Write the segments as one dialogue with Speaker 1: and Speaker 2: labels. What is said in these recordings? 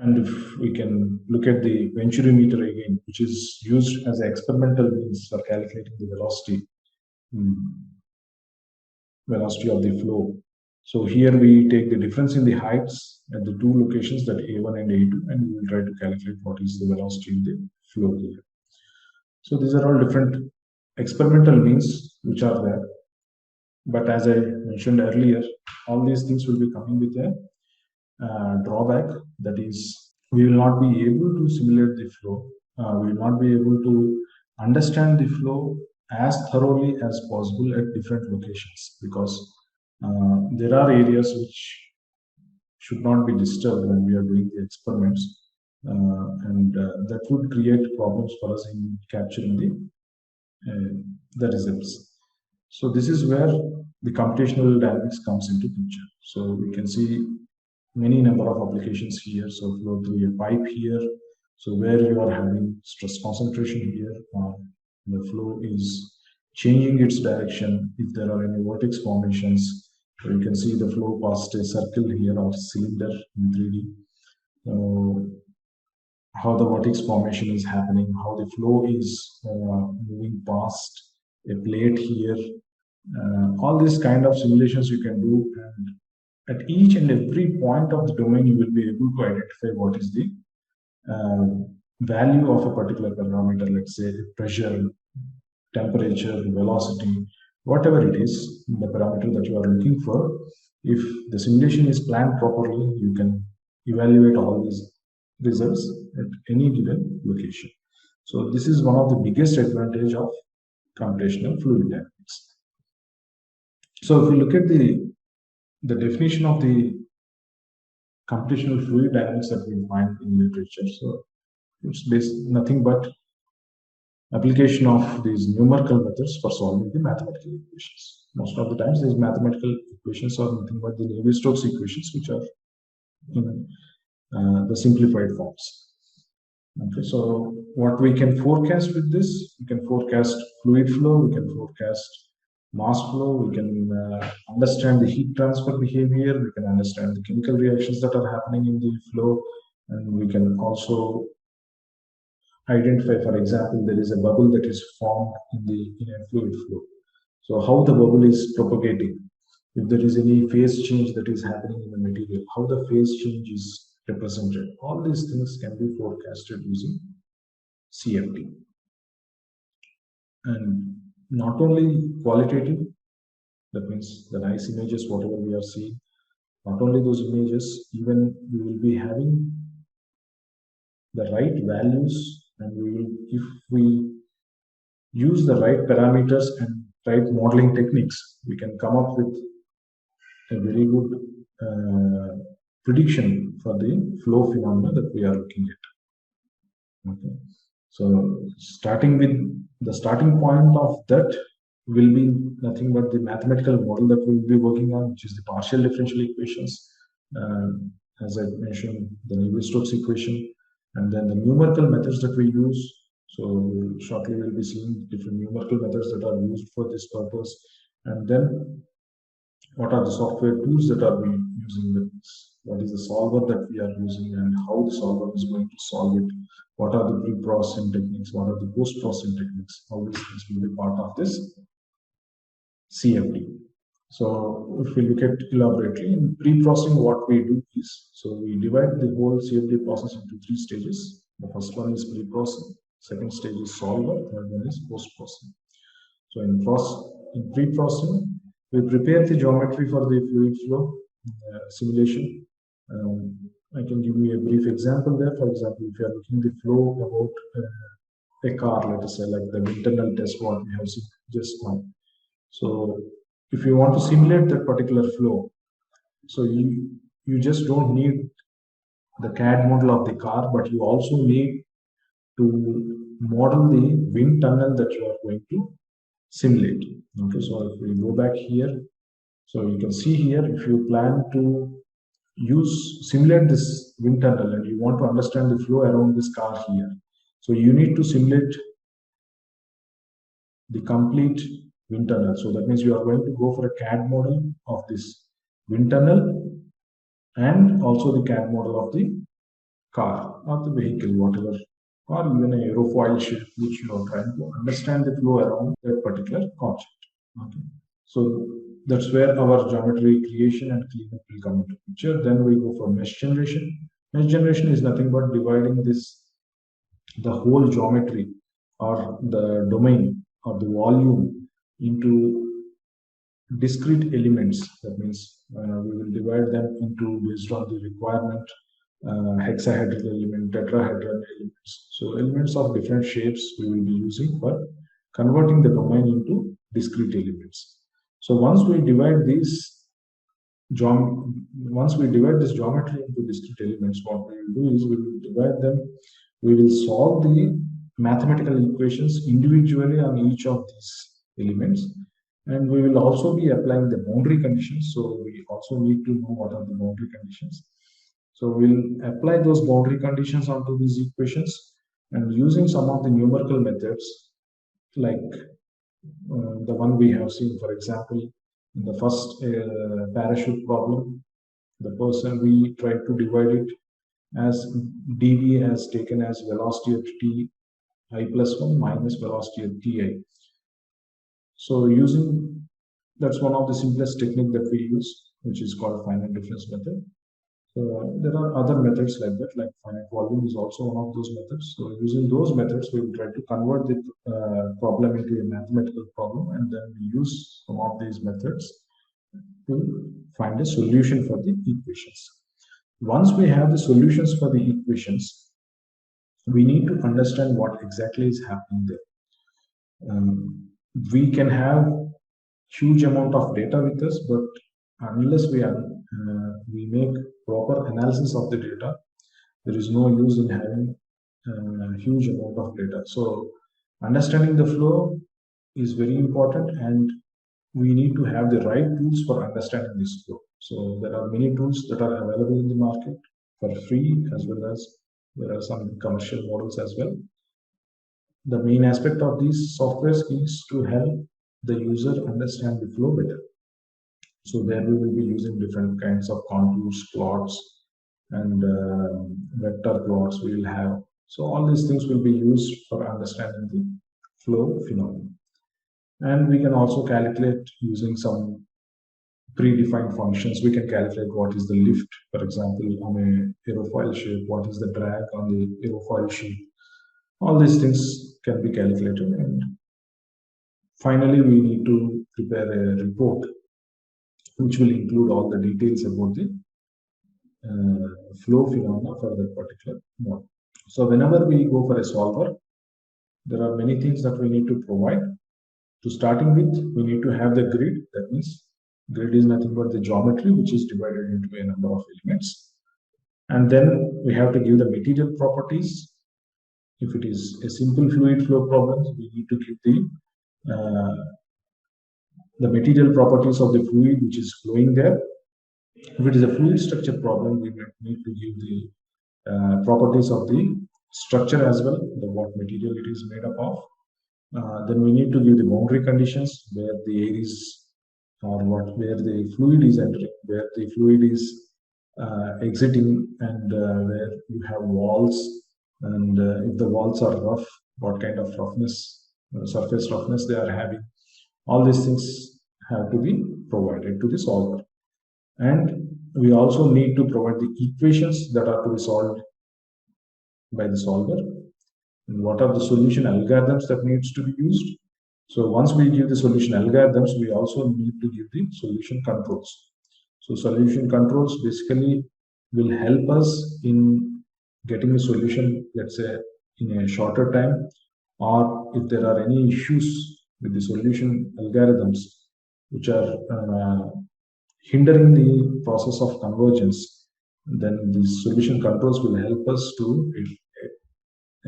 Speaker 1: And if we can look at the venturimeter again, which is used as an experimental means for calculating the velocity, velocity of the flow. So here we take the difference in the heights at the two locations, that A1 and A2, and we will try to calculate what is the velocity in the flow here. So these are all different experimental means which are there. But as I mentioned earlier, all these things will be coming with a drawback, that is, we will not be able to simulate the flow. We will not be able to understand the flow as thoroughly as possible at different locations, because there are areas which should not be disturbed when we are doing the experiments, and that would create problems for us in capturing the results. So this is where the computational dynamics comes into picture. So we can see many number of applications here. So flow through a pipe here, so where you are having stress concentration here, the flow is changing its direction if there are any vortex formations. So you can see the flow past a circle here or cylinder in 3D. How the vortex formation is happening, how the flow is moving past a plate here. All these kind of simulations you can do, and at each and every point of the domain you will be able to identify what is the value of a particular parameter, let's say pressure, temperature, velocity, whatever it is, the parameter that you are looking for. If the simulation is planned properly, you can evaluate all these results at any given location. So this is one of the biggest advantage of computational fluid dynamics. So if we look at the definition of the computational fluid dynamics that we find in literature, so it's nothing but application of these numerical methods for solving the mathematical equations. Most of the times these mathematical equations are nothing but the Navier-Stokes equations, which are in the simplified forms. Okay, so what we can forecast with this, we can forecast fluid flow, we can forecast mass flow, we can understand the heat transfer behavior, we can understand the chemical reactions that are happening in the flow, and we can also identify, for example, there is a bubble that is formed in a fluid flow. So how the bubble is propagating, if there is any phase change that is happening in the material, how the phase change is represented. All these things can be forecasted using CFD. And not only qualitative, that means the nice images, whatever we are seeing, not only those images, even we will be having the right values, and if we use the right parameters and right modeling techniques, we can come up with a very good prediction for the flow phenomena that we are looking at. Okay. So starting with the starting point of that will be nothing but the mathematical model that we will be working on, which is the partial differential equations. As I mentioned, the Navier-Stokes equation, and then the numerical methods that we use. So shortly we'll be seeing different numerical methods that are used for this purpose, and then what are the software tools that are being using this, what is the solver that we are using, and how the solver is going to solve it, what are the pre-processing techniques, what are the post-processing techniques. All these things will be part of this CFD. So if we look at elaborately in pre-processing, what we do is, so we divide the whole CFD process into 3 stages. The first one is pre-processing, second stage is solver, third one is post-processing. So in pre-processing, we prepare the geometry for the fluid flow simulation. I can give you a brief example there. For example, if you are looking at the flow about a car, let us say, like the internal test what we have seen just now. So if you want to simulate that particular flow, so you just don't need the CAD model of the car, but you also need to model the wind tunnel that you are going to simulate. Okay, so if we go back here, so you can see here, if you plan to simulate this wind tunnel and you want to understand the flow around this car here, so you need to simulate the complete wind tunnel. So that means you are going to go for a CAD model of this wind tunnel and also the CAD model of the car or the vehicle, whatever, or even an aerofoil ship, which you are trying to understand the flow around that particular object. Okay. So that's where our geometry creation and cleanup will come into picture. Then we go for mesh generation. Mesh generation is nothing but dividing the whole geometry or the domain or the volume into discrete elements. That means we will divide them into based on the requirement hexahedral element, tetrahedral elements. So elements of different shapes we will be using for converting the domain into discrete elements. So once we divide this geometry into discrete elements, what we will do is we will divide them. We will solve the mathematical equations individually on each of these elements, and we will also be applying the boundary conditions. So we also need to know what are the boundary conditions. So we'll apply those boundary conditions onto these equations, and using some of the numerical methods like the one we have seen, for example, in the first parachute problem, the person we tried to divide it as dv has taken as velocity at t I plus 1 minus velocity at ti. So that's one of the simplest technique that we use, which is called finite difference method. So there are other methods like that, like finite volume is also one of those methods. So using those methods, we will try to convert the problem into a mathematical problem, and then we use some of these methods to find a solution for the equations. Once we have the solutions for the equations, we need to understand what exactly is happening there. We can have huge amount of data with us, but unless we make proper analysis of the data, there is no use in having a huge amount of data. So understanding the flow is very important, and we need to have the right tools for understanding this flow. So there are many tools that are available in the market for free, as well as there are some commercial models as well. The main aspect of these softwares is to help the user understand the flow better. So there we will be using different kinds of contours, plots, and vector plots we will have. So all these things will be used for understanding the flow phenomenon. And we can also calculate using some predefined functions. We can calculate what is the lift, for example, on a aerofoil shape, what is the drag on the aerofoil shape. All these things can be calculated, and finally we need to prepare a report which will include all the details about the flow phenomena for that particular model. So whenever we go for a solver, there are many things that we need to provide. To starting with, we need to have the grid. That means grid is nothing but the geometry which is divided into a number of elements. And then we have to give the material properties. If it is a simple fluid flow problem, we need to give the material properties of the fluid which is flowing there. If it is a fluid structure problem, we might need to give the properties of the structure as well, what material it is made up of. Then we need to give the boundary conditions where the air is, or where the fluid is entering, where the fluid is exiting, and where you have walls, and if the walls are rough, what kind of roughness, surface roughness they are having. All these things have to be provided to the solver. And we also need to provide the equations that are to be solved by the solver, and what are the solution algorithms that needs to be used. So once we give the solution algorithms, we also need to give the solution controls. So solution controls basically will help us in getting a solution, let's say, in a shorter time, or if there are any issues with the solution algorithms which are hindering the process of convergence, then the solution controls will help us to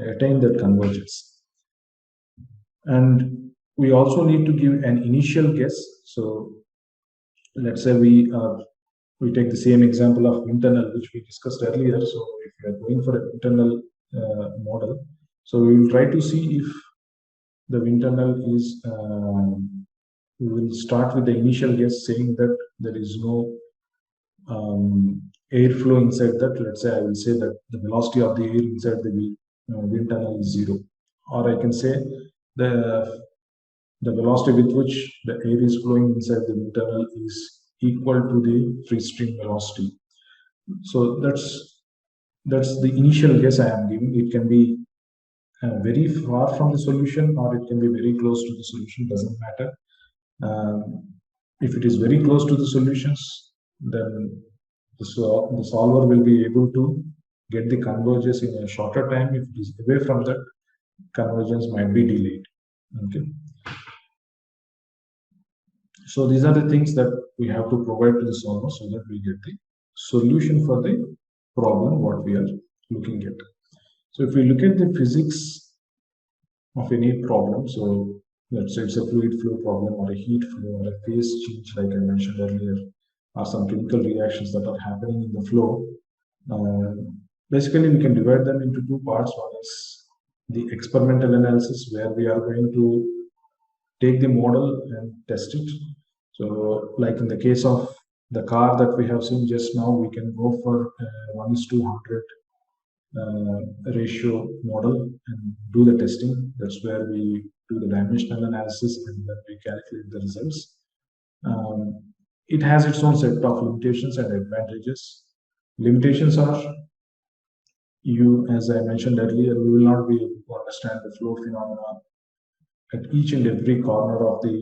Speaker 1: attain that convergence. And we also need to give an initial guess. So let's say we take the same example of wind tunnel which we discussed earlier. So if we are going for a wind tunnel model, so we will try to see if the wind tunnel is we will start with the initial guess saying that there is no airflow inside that. Let's say I will say that the velocity of the air inside the wind tunnel is 0, or I can say the the velocity with which the air is flowing inside the wind tunnel is equal to the free stream velocity. So that's the initial guess I am giving. It can be very far from the solution, or it can be very close to the solution. Doesn't matter. If it is very close to the solutions, then the solver will be able to get the convergence in a shorter time. If it is away from that, convergence might be delayed. Okay. So these are the things that we have to provide to the solver so that we get the solution for the problem what we are looking at. So if we look at the physics of any problem, so let's say it's a fluid flow problem or a heat flow or a phase change, like I mentioned earlier, or some chemical reactions that are happening in the flow. Basically, we can divide them into two parts. One is the experimental analysis, where we are going to take the model and test it. So, like in the case of the car that we have seen just now, we can go for 1:100 ratio model and do the testing. That's where we do the dimensional analysis and then we calculate the results. It has its own set of limitations and advantages. Limitations are, as I mentioned earlier, we will not be able to understand the flow phenomena at each and every corner of the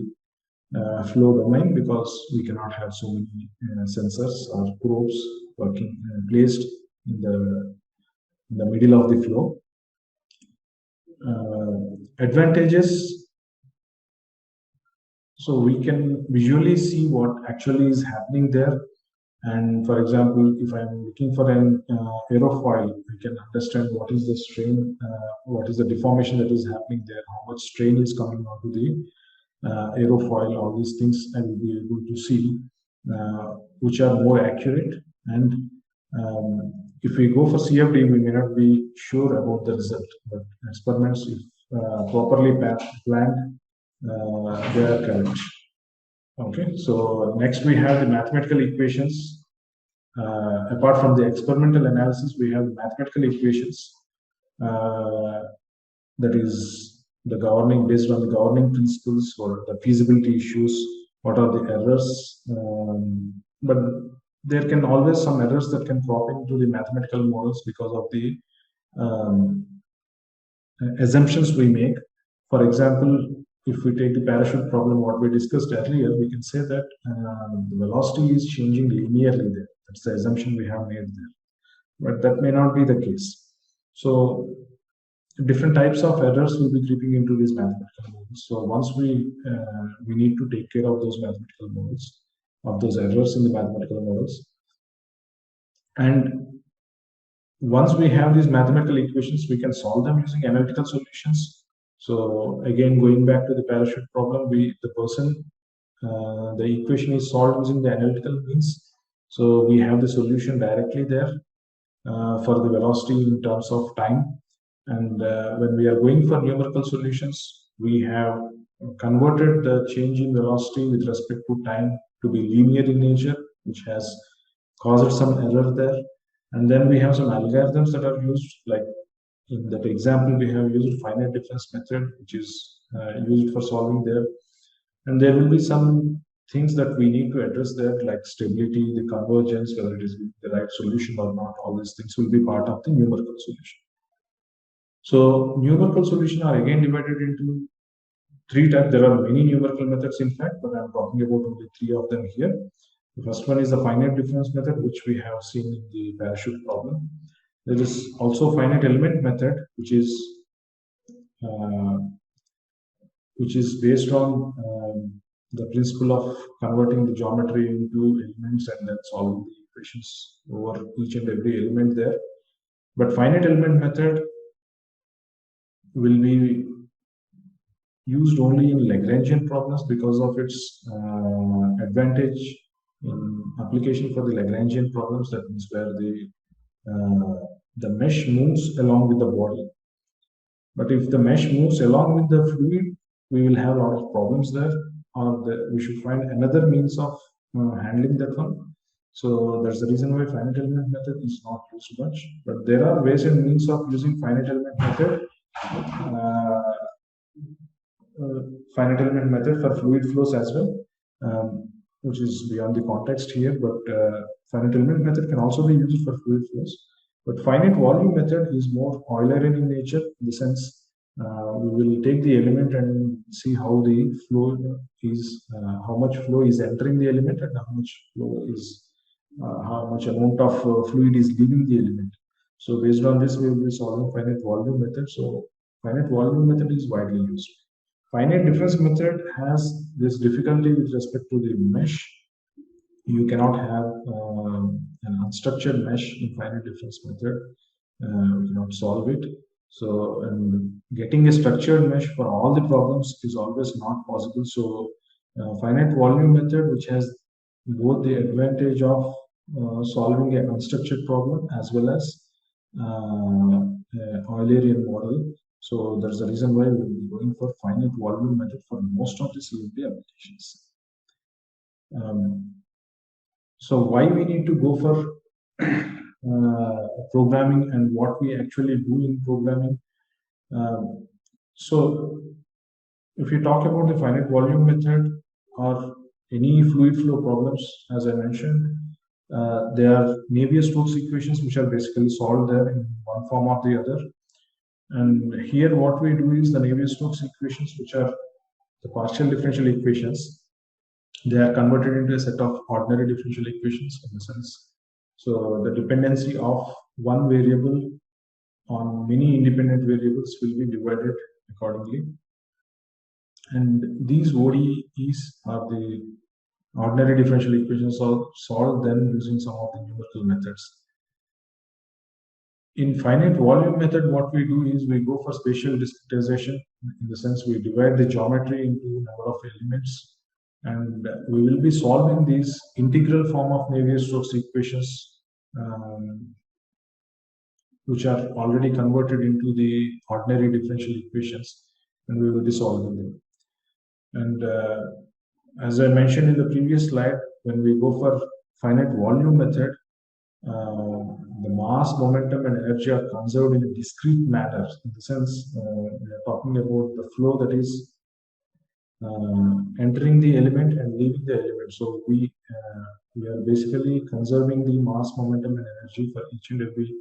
Speaker 1: flow domain, because we cannot have so many sensors or probes working placed in the middle of the flow. Advantages, so we can visually see what actually is happening there. And for example, if I'm looking for an aerofoil, we can understand what is the strain, what is the deformation that is happening there, how much strain is coming onto the aerofoil. All these things I will be able to see, which are more accurate. And if we go for CFD, we may not be sure about the result, but experiments, if properly planned, they are correct. Okay, so next we have the mathematical equations. Apart from the experimental analysis, we have mathematical equations, that is the governing, based on the governing principles or the feasibility issues, what are the errors. But there can always some errors that can crop into the mathematical models because of the assumptions we make. For example, if we take the parachute problem, what we discussed earlier, we can say that the velocity is changing linearly there. That's the assumption we have made there. But that may not be the case. So different types of errors will be creeping into these mathematical models. So once we need to take care of those mathematical models, of those errors in the mathematical models. And once we have these mathematical equations, we can solve them using analytical solutions. So again, going back to the parachute problem, the equation is solved using the analytical means. So we have the solution directly there for the velocity in terms of time. And when we are going for numerical solutions, we have converted the change in velocity with respect to time to be linear in nature, which has caused some error there. And then we have some algorithms that are used, like in that example, we have used finite difference method, which is used for solving there. And there will be some things that we need to address there, like stability, the convergence, whether it is the right solution or not. All these things will be part of the numerical solution. So numerical solution are again divided into three types. There are many numerical methods, in fact, but I'm talking about only three of them here. The first one is the finite difference method, which we have seen in the parachute problem. There is also finite element method, which is based on the principle of converting the geometry into elements and then solving the equations over each and every element there. But finite element method will be used only in Lagrangian problems because of its advantage in application for the Lagrangian problems. That means where the mesh moves along with the body. But if the mesh moves along with the fluid, we will have a lot of problems there, or we should find another means of handling that one. So that's the reason why finite element method is not used much. But there are ways and means of using finite element method. Uh, Finite element method for fluid flows as well, which is beyond the context here. But finite element method can also be used for fluid flows. But finite volume method is more Eulerian in nature, in the sense we will take the element and see how the flow is, how much flow is entering the element and how much amount of fluid is leaving the element. So based on this, we will be solving finite volume method. So finite volume method is widely used. Finite difference method has this difficulty with respect to the mesh. You cannot have an unstructured mesh in finite difference method. You cannot solve it. So, and getting a structured mesh for all the problems is always not possible. So, finite volume method, which has both the advantage of solving an unstructured problem as well as Eulerian model. So that's the reason why we'll be going for finite volume method for most of the CFD applications. So why we need to go for programming and what we actually do in programming. So if you talk about the finite volume method or any fluid flow problems, as I mentioned, there are Navier-Stokes equations which are basically solved there in one form or the other. And here what we do is the Navier-Stokes equations, which are the partial differential equations, they are converted into a set of ordinary differential equations in the sense. So the dependency of one variable on many independent variables will be divided accordingly. And these ODEs are the ordinary differential equations are solved then using some of the numerical methods. In finite volume method, what we do is we go for spatial discretization, in the sense we divide the geometry into number of elements, and we will be solving these integral form of Navier-Stokes equations, which are already converted into the ordinary differential equations, and we will be solving them. And as I mentioned in the previous slide, when we go for finite volume method, the mass, momentum, and energy are conserved in a discrete manner. In the sense, we are talking about the flow that is entering the element and leaving the element. So we are basically conserving the mass, momentum, and energy for each and every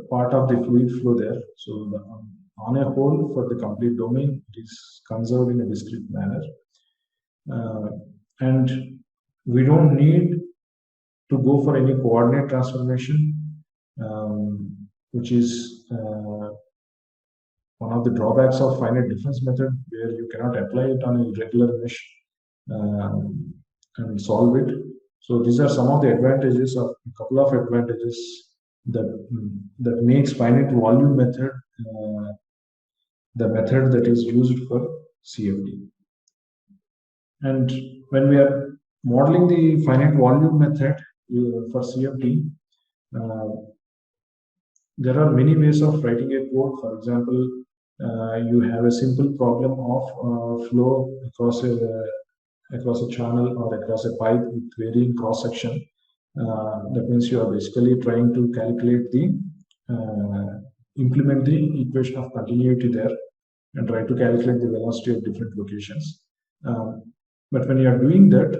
Speaker 1: part of the fluid flow there. So on a whole, for the complete domain, it is conserved in a discrete manner. And we don't need to go for any coordinate transformation, which is one of the drawbacks of finite difference method, where you cannot apply it on a regular mesh and solve it. So these are some of the advantages, of a couple of advantages that makes finite volume method the method that is used for CFD. And when we are modeling the finite volume method for CFD, there are many ways of writing a code. For example, you have a simple problem of flow across a channel or across a pipe with varying cross section. That means you are basically trying to calculate implement the equation of continuity there and try to calculate the velocity at different locations. But when you are doing that,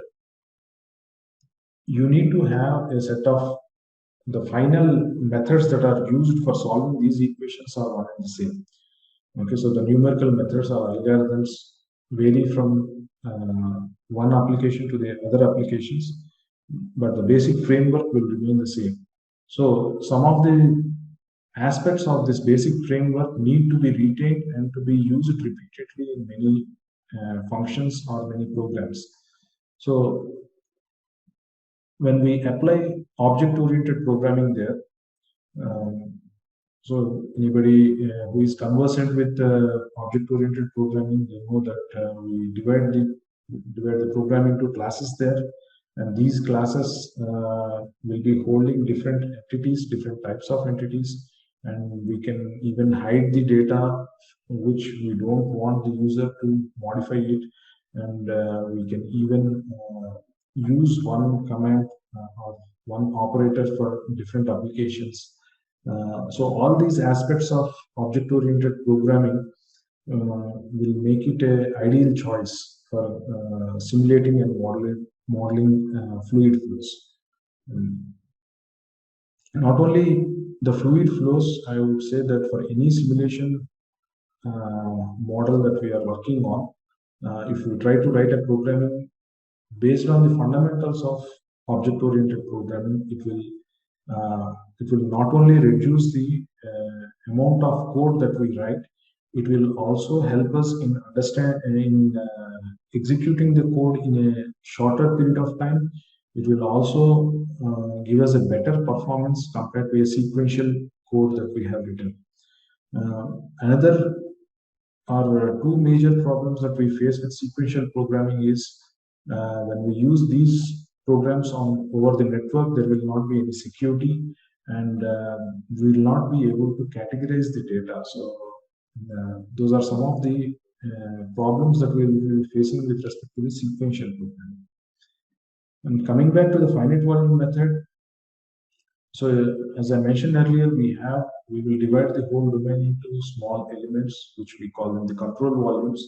Speaker 1: you need to have a set of the final methods that are used for solving these equations are one and the same. Okay, so the numerical methods or algorithms vary from one application to the other applications, but the basic framework will remain the same. So some of the aspects of this basic framework need to be retained and to be used repeatedly in many functions or many programs. So when we apply object-oriented programming there, so anybody who is conversant with object-oriented programming, they know that we divide the program into classes there, and these classes will be holding different entities, different types of entities, and we can even hide the data which we don't want the user to modify it, and we can even use one command or one operator for different applications. So all these aspects of object-oriented programming will make it an ideal choice for simulating and modeling fluid flows. Not only the fluid flows, I would say that for any simulation model that we are working on, if we try to write a programming based on the fundamentals of object-oriented programming, it will not only reduce the amount of code that we write, it will also help us in executing the code in a shorter period of time. It will also give us a better performance compared to a sequential code that we have written. Another or two major problems that we face with sequential programming is when we use these programs over the network, there will not be any security, and we will not be able to categorize the data. So those are some of the problems that we will be facing with respect to the sequential programming. And coming back to the finite volume method, so as I mentioned earlier, we will divide the whole domain into small elements, which we call them the control volumes,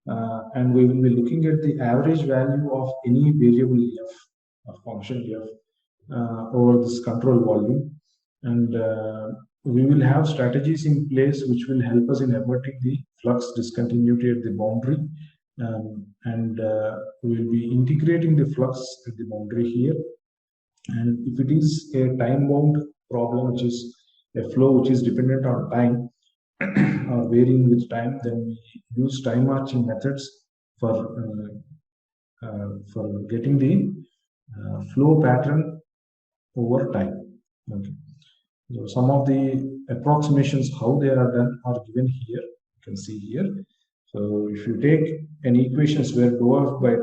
Speaker 1: and we will be looking at the average value of any variable f or function f over this control volume, and we will have strategies in place which will help us in averting the flux discontinuity at the boundary, and we will be integrating the flux at the boundary here. And if it is a time-bound problem, which is a flow which is dependent on time or varying with time, then we use time marching methods for getting the flow pattern over time. Okay. So some of the approximations how they are done are given here. You can see here. So if you take an equations where dou f by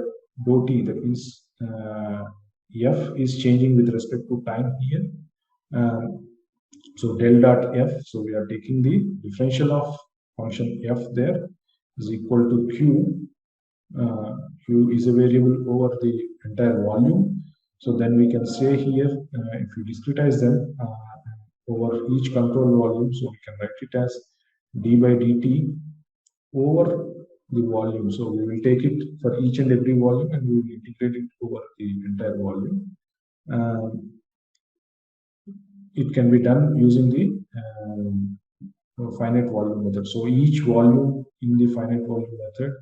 Speaker 1: dou t, that means f is changing with respect to time here. So del dot f, so we are taking the differential of function f there is equal to q. Q is a variable over the entire volume. So then we can say here, if you discretize them over each control volume, so we can write it as d by dt over the volume. So we will take it for each and every volume and we will integrate it over the entire volume. It can be done using the finite volume method. So each volume in the finite volume method,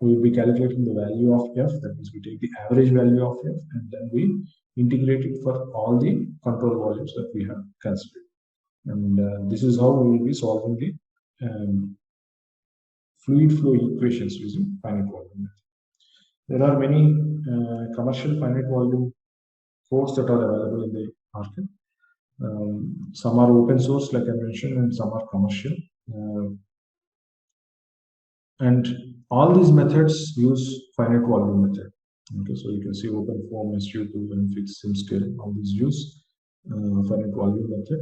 Speaker 1: we will be calculating the value of f. That means we take the average value of f and then we integrate it for all the control volumes that we have considered. And this is how we will be solving the fluid flow equations using finite volume method. There are many commercial finite volume codes that are available in the market. Some are open source, like I mentioned, and some are commercial. And all these methods use finite volume method. Okay, so you can see OpenFOAM, SU2, NFIX, SimScale, all these use finite volume method.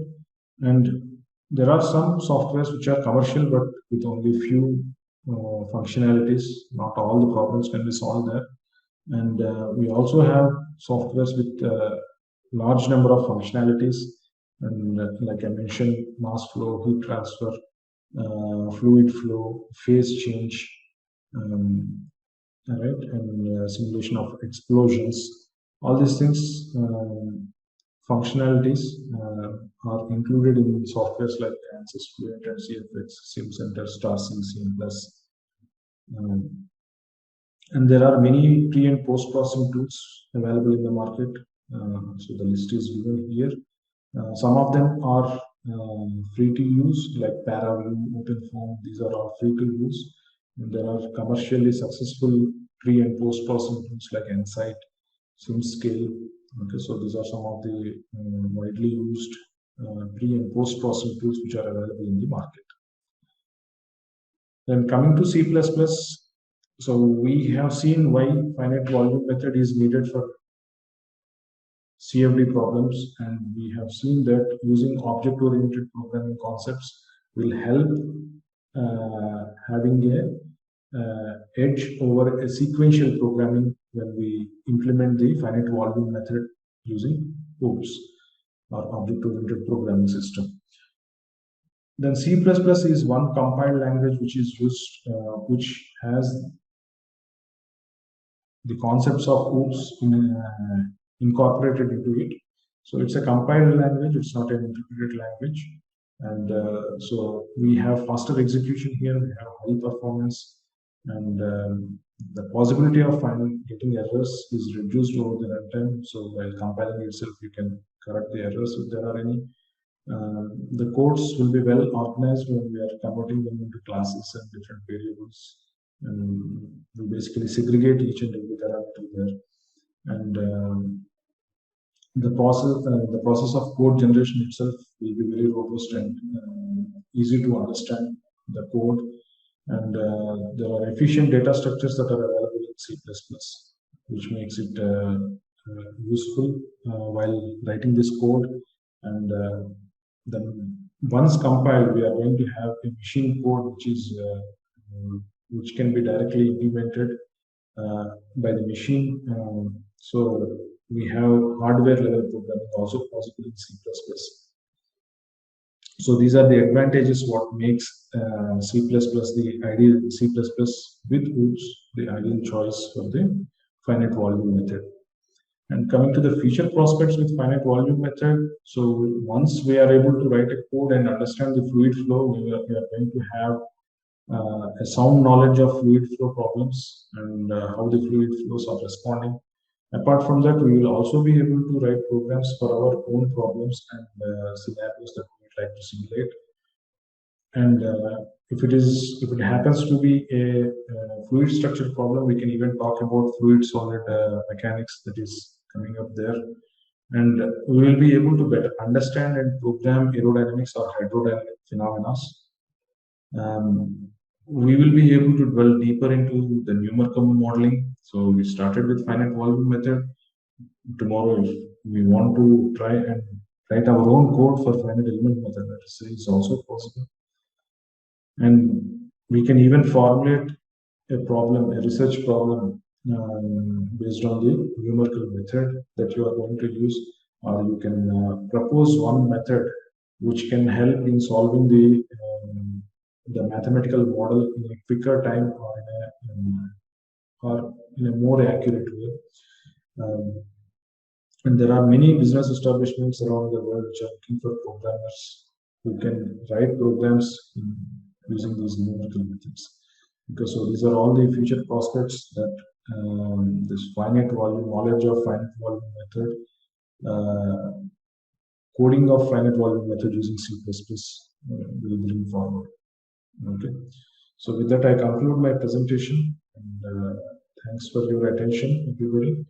Speaker 1: And there are some softwares which are commercial, but with only few functionalities. Not all the problems can be solved there. And we also have softwares with large number of functionalities, and like I mentioned, mass flow, heat transfer, fluid flow, phase change, right, and simulation of explosions. All these things, functionalities are included in softwares like ANSYS, Fluent, and CFX, SimCenter, StarC, CM+. And there are many pre and post processing tools available in the market. So the list is given here. Some of them are free to use, like ParaView, OpenFOAM. These are all free to use. And there are commercially successful pre and post processing tools like Insight, SimScale. Okay, so these are some of the widely used pre and post processing tools which are available in the market. Then coming to C++. So we have seen why finite volume method is needed for CFD problems, and we have seen that using object-oriented programming concepts will help having a edge over a sequential programming when we implement the finite volume method using ODES, or object-oriented programming system. Then C++ is one compiled language which is used, which has the concepts of ODES incorporated into it. So it's a compiled language, it's not an interpreted language. And so we have faster execution here, we have high performance, and the possibility of getting errors is reduced over the runtime. So while compiling itself, you can correct the errors if there are any. The codes will be well organized when we are converting them into classes and different variables. And we basically segregate each and every parameter there. And the process of code generation itself will be very robust and easy to understand the code. And there are efficient data structures that are available in C++, which makes it useful while writing this code. And then once compiled, we are going to have a machine code which can be directly implemented by the machine. So we have hardware level programming also possible in C++. So these are the advantages what makes C++ the ideal C++ with ODES the ideal choice for the finite volume method. And coming to the future prospects with finite volume method, so once we are able to write a code and understand the fluid flow, we are going to have a sound knowledge of fluid flow problems and how the fluid flows are responding. Apart from that, we will also be able to write programs for our own problems and scenarios that we would like to simulate. And if it happens to be a fluid structure problem, we can even talk about fluid solid mechanics that is coming up there. And we will be able to better understand and program aerodynamics or hydrodynamic phenomena. We will be able to dwell deeper into the numerical modeling. So we started with finite volume method. Tomorrow, if we want to try and write our own code for finite element method, that is also possible. And we can even formulate a problem, a research problem based on the numerical method that you are going to use, or you can propose one method which can help in solving the mathematical model in a quicker time or in a more accurate way. And there are many business establishments around the world which are looking for programmers who can write programs using these numerical methods. Because so these are all the future prospects that this finite volume knowledge of finite volume method, coding of finite volume method using C++ will bring forward. Okay, so with that I conclude my presentation, and thanks for your attention, everybody.